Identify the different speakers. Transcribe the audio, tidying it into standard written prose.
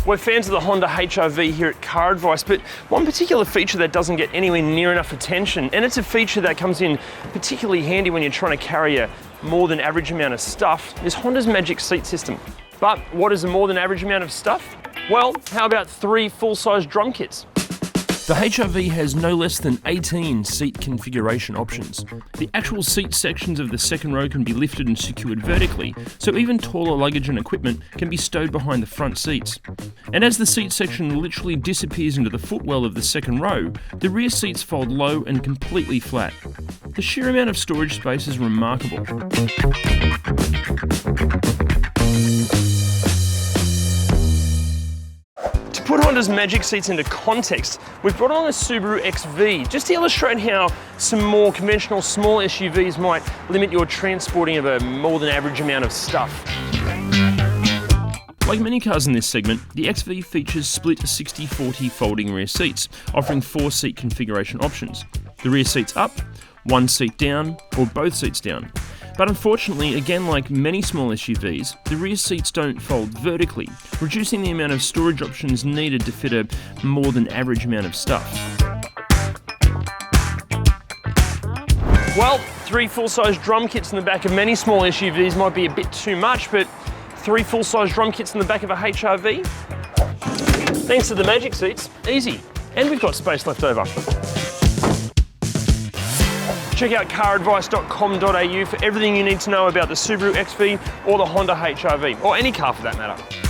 Speaker 1: We're fans of the Honda HR-V here at Car Advice, but one particular feature that doesn't get anywhere near enough attention, and it's a feature that comes in particularly handy when you're trying to carry a more than average amount of stuff, is Honda's magic seat system. But what is a more than average amount of stuff? Well, how about 3 full-size drum kits? The HR-V has no less than 18 seat configuration options. The actual seat sections of the second row can be lifted and secured vertically, so even taller luggage and equipment can be stowed behind the front seats. And as the seat section literally disappears into the footwell of the second row, the rear seats fold low and completely flat. The sheer amount of storage space is remarkable. To put Honda's magic seats into context, we've brought on a Subaru XV just to illustrate how some more conventional small SUVs might limit your transporting of a more than average amount of stuff. Like many cars in this segment, the XV features split 60/40 folding rear seats, offering 4 seat configuration options. The rear seat's up, 1 seat down, or both seats down. But unfortunately, again like many small SUVs, the rear seats don't fold vertically, reducing the amount of storage options needed to fit a more than average amount of stuff. Well, 3 full-size drum kits in the back of many small SUVs might be a bit too much, but 3 full-size drum kits in the back of a HR-V? Thanks to the magic seats, easy. And we've got space left over. Check out caradvice.com.au for everything you need to know about the Subaru XV or the Honda HR-V, or any car for that matter.